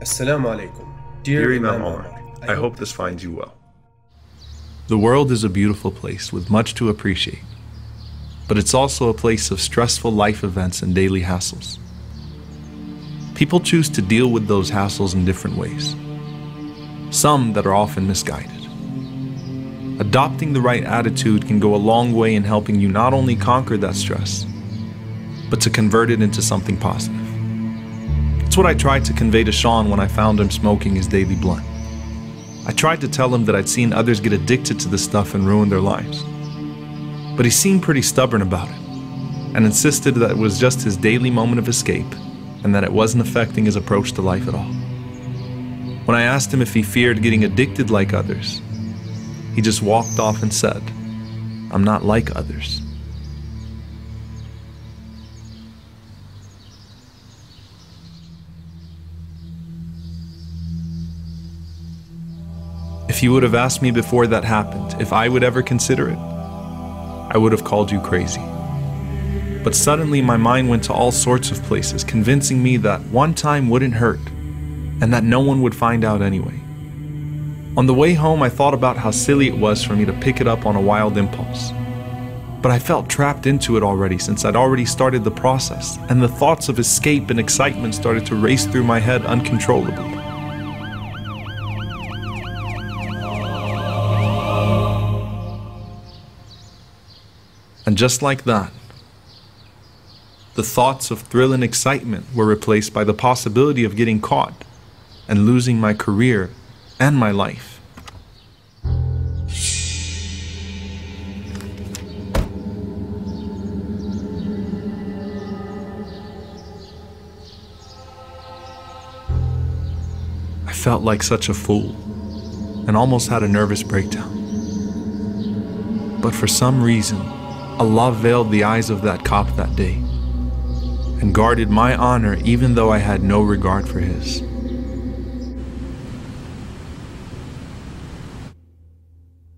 Assalamu alaikum. Dear Imam Omar, I hope this finds you well. The world is a beautiful place with much to appreciate, but it's also a place of stressful life events and daily hassles. People choose to deal with those hassles in different ways, some that are often misguided. Adopting the right attitude can go a long way in helping you not only conquer that stress, but to convert it into something positive. It's what I tried to convey to Sean when I found him smoking his daily blunt. I tried to tell him that I'd seen others get addicted to this stuff and ruin their lives. But he seemed pretty stubborn about it and insisted that it was just his daily moment of escape and that it wasn't affecting his approach to life at all. When I asked him if he feared getting addicted like others, he just walked off and said, "I'm not like others." If you would have asked me before that happened if I would ever consider it, I would have called you crazy. But suddenly my mind went to all sorts of places, convincing me that one time wouldn't hurt, and that no one would find out anyway. On the way home, I thought about how silly it was for me to pick it up on a wild impulse. But I felt trapped into it already since I'd already started the process, and the thoughts of escape and excitement started to race through my head uncontrollably. And just like that, the thoughts of thrill and excitement were replaced by the possibility of getting caught and losing my career and my life. I felt like such a fool and almost had a nervous breakdown. But for some reason, Allah veiled the eyes of that cop that day and guarded my honor even though I had no regard for his.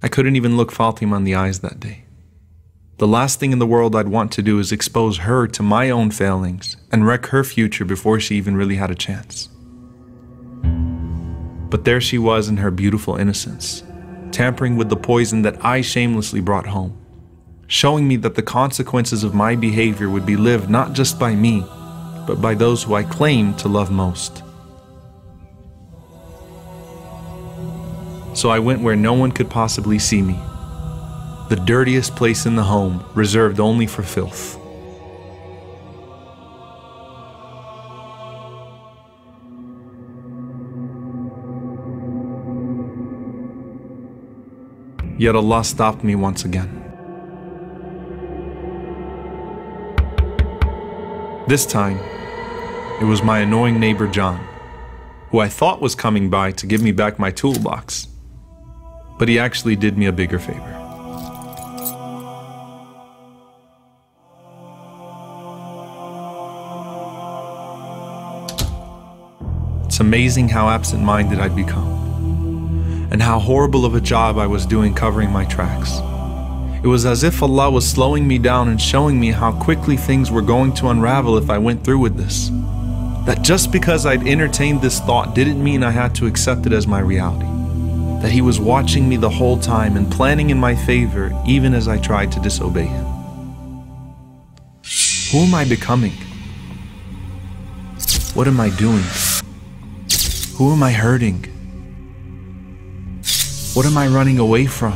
I couldn't even look Fatima in the eyes that day. The last thing in the world I'd want to do is expose her to my own failings and wreck her future before she even really had a chance. But there she was in her beautiful innocence, tampering with the poison that I shamelessly brought home, showing me that the consequences of my behavior would be lived not just by me, but by those who I claim to love most. So I went where no one could possibly see me, the dirtiest place in the home, reserved only for filth. Yet Allah stopped me once again. This time, it was my annoying neighbor John, who I thought was coming by to give me back my toolbox, but he actually did me a bigger favor. It's amazing how absent-minded I'd become, and how horrible of a job I was doing covering my tracks. It was as if Allah was slowing me down and showing me how quickly things were going to unravel if I went through with this. That just because I'd entertained this thought didn't mean I had to accept it as my reality. That He was watching me the whole time and planning in my favor even as I tried to disobey Him. Who am I becoming? What am I doing? Who am I hurting? What am I running away from?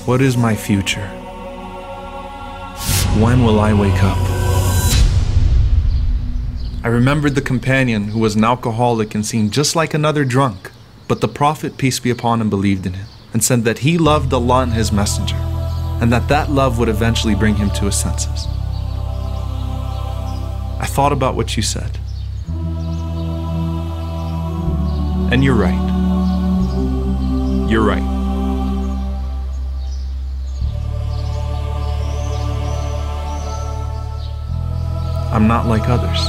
What is my future? When will I wake up? I remembered the companion who was an alcoholic and seemed just like another drunk, but the Prophet, peace be upon him, believed in him and said that he loved Allah and His Messenger, and that love would eventually bring him to his senses. I thought about what you said. And you're right. You're right. I'm not like others.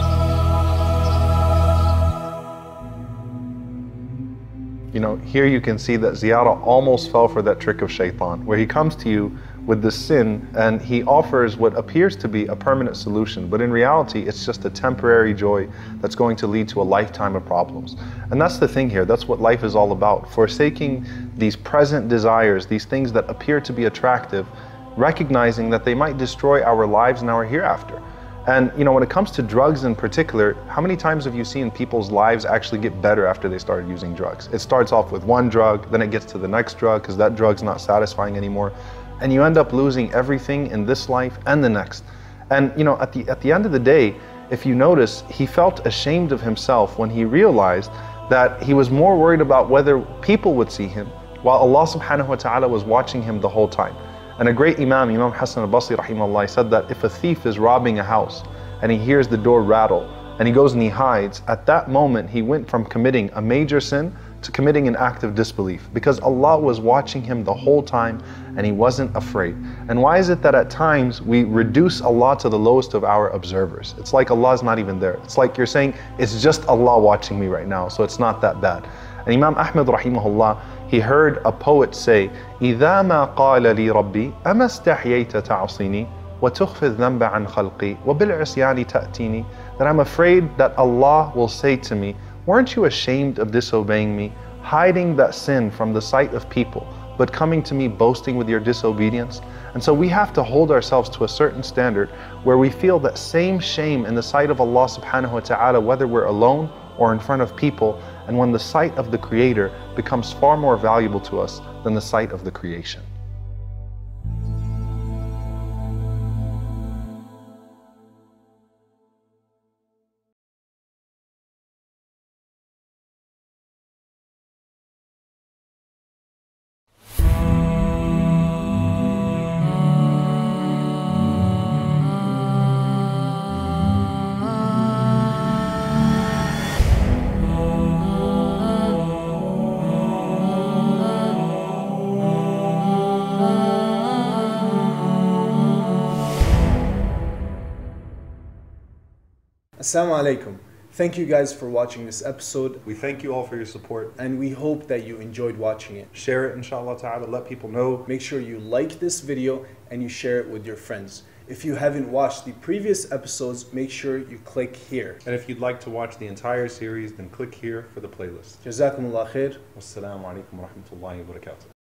You know, here you can see that Ziyada almost fell for that trick of shaitan, where he comes to you with this sin, and he offers what appears to be a permanent solution, but in reality it's just a temporary joy that's going to lead to a lifetime of problems. And that's the thing here, that's what life is all about. Forsaking these present desires, these things that appear to be attractive, recognizing that they might destroy our lives and our hereafter. And you know, when it comes to drugs in particular, how many times have you seen people's lives actually get better after they started using drugs? It starts off with one drug, then it gets to the next drug because that drug's not satisfying anymore. And you end up losing everything in this life and the next. And you know, at the end of the day, if you notice, he felt ashamed of himself when he realized that he was more worried about whether people would see him, while Allah subhanahu wa ta'ala was watching him the whole time. And a great Imam Hassan al-Basri rahimahullah, said that if a thief is robbing a house and he hears the door rattle and he goes and he hides, at that moment he went from committing a major sin to committing an act of disbelief, because Allah was watching him the whole time and he wasn't afraid. And why is it that at times we reduce Allah to the lowest of our observers? It's like Allah is not even there. It's like you're saying, it's just Allah watching me right now, so it's not that bad. And Imam Ahmad rahimahullah, he heard a poet say, إِذَا مَا قَالَ لِي رَبِّي أَمَا اسْتَحْيَيْتَ تَعْصِينِي وَتُخْفِي الذَّنْبَ عَنْ خَلْقِي وَبِالْعِصْيَانِ تَأْتِينِي. That I'm afraid that Allah will say to me, weren't you ashamed of disobeying me, hiding that sin from the sight of people, but coming to me boasting with your disobedience? And so we have to hold ourselves to a certain standard where we feel that same shame in the sight of Allah subhanahu wa ta'ala, whether we're alone or in front of people, and when the sight of the Creator becomes far more valuable to us than the sight of the creation. Assalamu alaikum. Thank you guys for watching this episode. We thank you all for your support. And we hope that you enjoyed watching it. Share it, inshallah ta'ala, let people know. Make sure you like this video and you share it with your friends. If you haven't watched the previous episodes, make sure you click here. And if you'd like to watch the entire series, then click here for the playlist. Jazakumullah khair. Wassalamu alaikum wa rahmatullahi wa barakatuh.